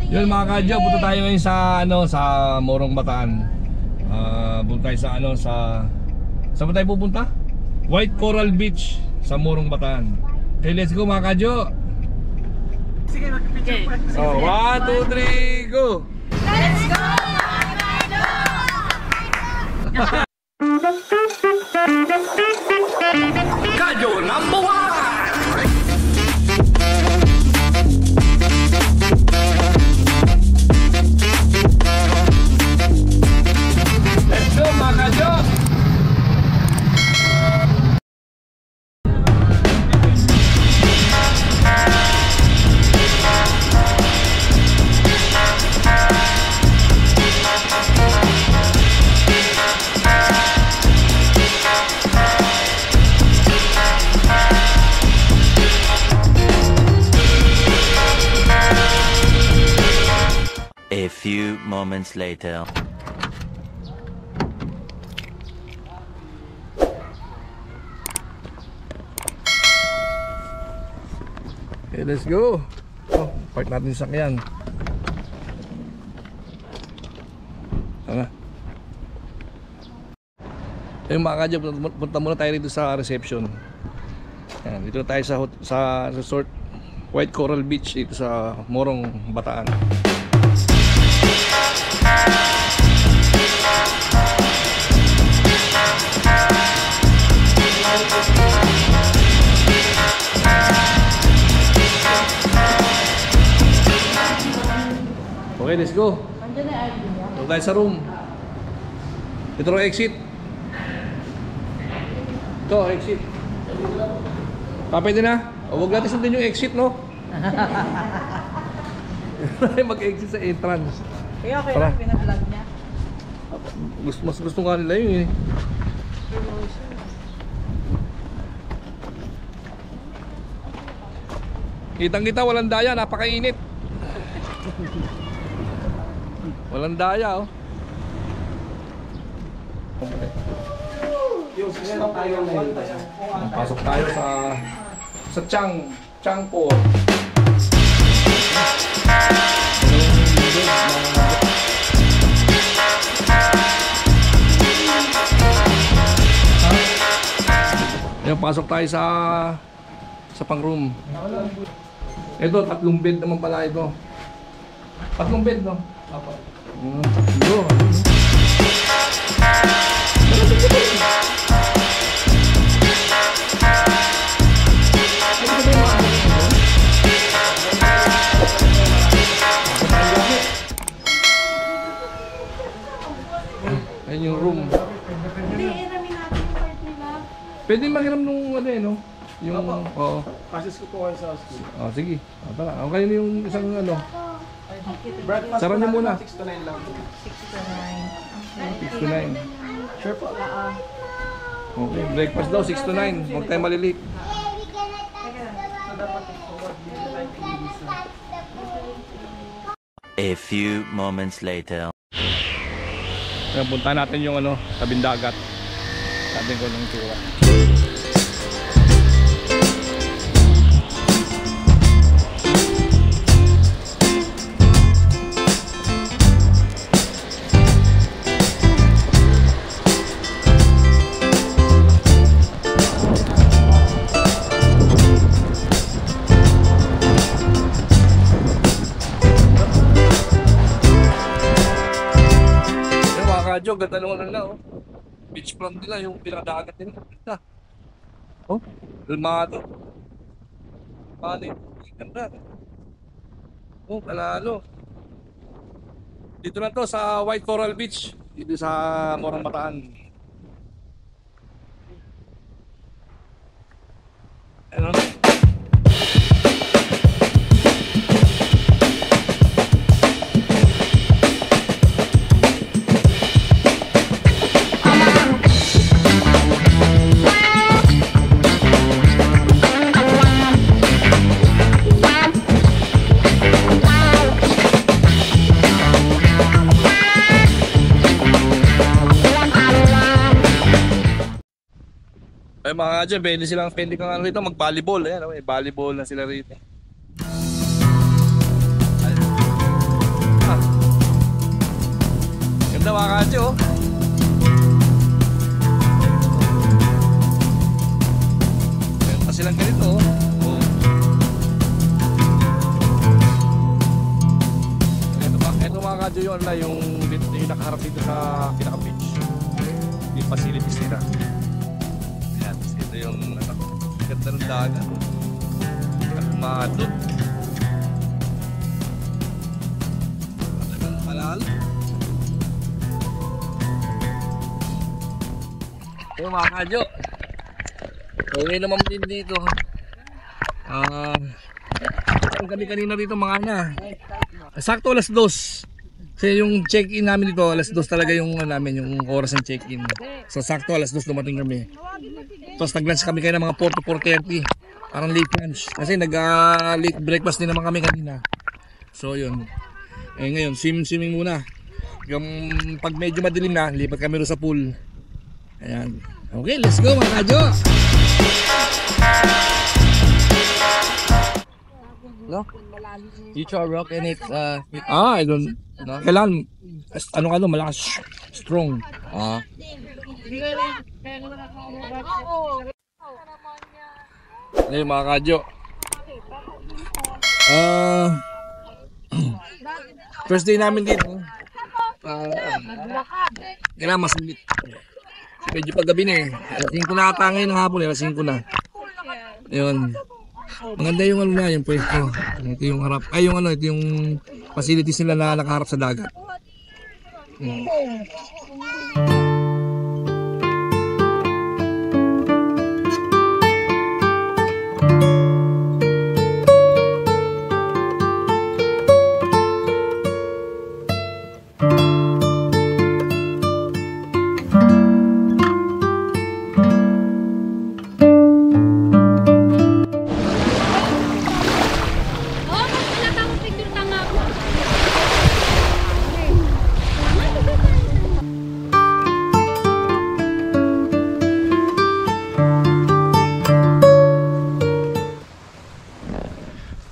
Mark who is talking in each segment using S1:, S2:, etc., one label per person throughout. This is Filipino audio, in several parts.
S1: Yun mga kadyo, punta tayo ngayon sa sa Morong Bataan. Punta tayo saan ba tayo pupunta? White Coral Beach sa Morong Bataan. Okay, let's go mga kadyo.
S2: Sige, mag-picture pa.
S1: 1, 2, 3, go!
S3: Let's go!
S1: Kadyo number 1! Let's go mga kadyo!
S4: A few moments later.
S1: Okay, let's go. Park natin sa sakyan. Tara. Yung mga kadyo, punta muna tayo dito sa reception. Yan, dito na tayo sa resort White Coral Beach dito sa Morong Bataan. Okay, let's go. Ito tayo sa room. Ito ang exit. Ito, exit. Pwede na? O, huwag natin sundin yung exit, no? Mag-exit sa entrance.
S3: Kaya okay lang, pinag-vlog niya.
S1: Mas gusto nga nila yun eh. Kitang-kita, walang daya, napakainit. Walang daya, oh. Pasok tayo sa Changpo. Ayan, pasok tayo sa pang room. Ito, 3 bed naman pala ito. 3 bed, no? Apo. Tatlo. Ayan yung room.
S3: Hindi, iramin natin yung part nila.
S1: Pwede maghiram nung no? Yung, oo.
S2: Pasis ko po kayo sa school.
S1: Oh, sige. Tara. Okay na yung isang
S2: Breakfast
S1: Sarap niyo muna.
S2: 6 to 9 lang.
S3: 6 to 9.
S1: 6 to 9.
S2: Sure po.
S1: Okay, breakfast daw 6 to 9. Huwag tayo malilate.
S4: A few moments later.
S1: Kaya punta natin yung tabing dagat. Sabi ko ng tura. Radyo, ganda naman nila, oh. Beachfront nila, yung pinakadagat nila. Ganda. Oh, kalmado. Paano yung ganda? Oh, panalo. Dito na to sa White Coral Beach. Dito sa Morong Bataan. Ano? Ay mga kadyo, pwede kang rito mag-volleyball. Ayan, may volleyball na sila rito. kadyo. Meron pa silang ganito. Oh. Ito mga kadyo yun na yung nakaharap dito sa pinaka-beach. Yung facilities nila. Ayan, ito yung ganda ng dagat. Kalmado. Talagang malalo. Ito mga kadyo. Okay naman din dito. Ang kami kanina dito mga na. Sakto alas 2. Kasi yung check-in namin dito, alas 2 talaga yung namin, yung oras ng check-in. So sakto alas 2 dumating kami. Tapos nag-lunch kami kayo ng mga 4 to 4:30. Parang late lunch. Kasi nag-late breakfast din naman kami kanina. So yun. Eh ngayon, swimming muna. Yung pag medyo madilim na, lipat kami rin sa pool. Ayan. Okay, let's go mga kadyo! No? Future rock and it's I don't know. Kailangan malakas, strong. Ano yung mga kadyo? First day namin dito. Kailangan mas limit. Medyo paggabi na eh. Alas 5 na ata ngayon ng hapon eh. Alas 5 na. Yun. Maganda yung ano na, yung pwesto. Ito yung harap. Ay, yung ano, ito yung facilities nila na nakaharap sa dagat.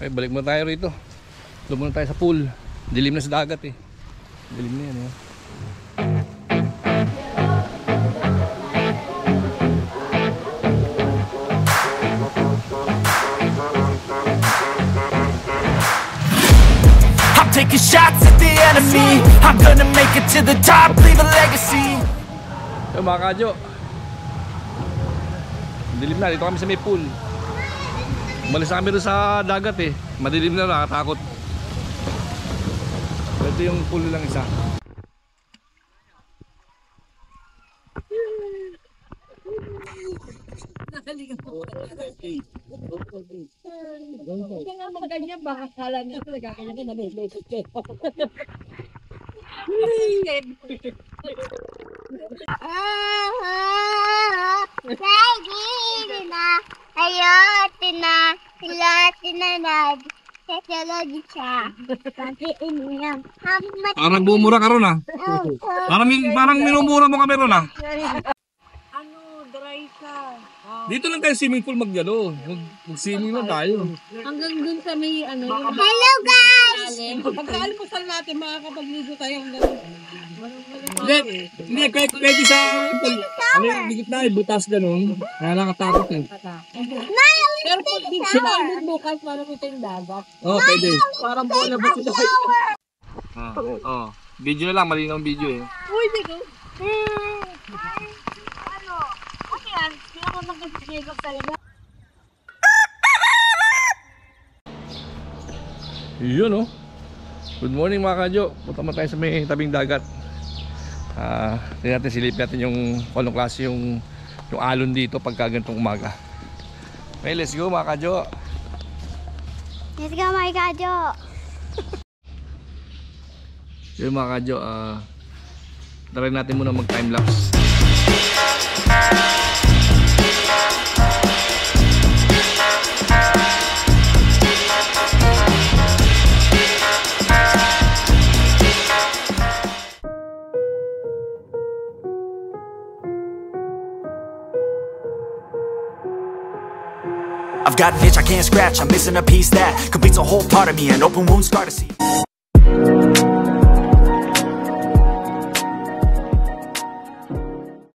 S1: Okay, balik muna tayo rito. Doon muna tayo sa pool. Dilim na sa dagat eh. Dilim na yan eh.
S5: I'm taking shots at the enemy. I'm gonna make it to the top, leave a legacy.
S1: Yo mga kadyo. Dilim na, dito kami sa may pool. Umalis na kami rin sa dagat eh. Madilim na, nakatakot. Ito yung pool lang isa.
S3: Kaya nga ganyan, baka kala niya talaga kanya na nabibigay ko.
S1: Parang bumura ka ron ah. Parang minumura mo kami ron ah.
S3: Ano, dry siya.
S1: Dito lang tayo swimming pool mag-swimming lang tayo.
S3: Hanggang dun sa may ano.
S6: Hello guys!
S3: Pagka-almusal natin, makakapagligo tayo hanggang
S1: Hindi, pwede sa ano yung dikit na butas ganun. Kaya nakatakot eh.
S3: pero pag di siya bukas, parang ito yung dagat.
S1: Oo, pwede.
S3: Parang bola ba sila?
S1: Video na lang, malinaw ang video eh.
S3: Uy, bigo. Ano? Ano yan? Hindi ako magkakasigil talaga.
S1: Yun oh. Good morning mga kadyo. Punta mo tayo sa may tabing dagat. Tingnan natin, silipin natin yung anong klase yung alon dito pagka ganitong umaga. Okay, let's go mga kadyo.
S6: Let's go mga kadyo.
S1: Yun mga kadyo, try natin muna mag time lapse.
S5: I've got an itch I can't scratch, I'm missing a piece that completes a whole part of me, an open wound scar to see.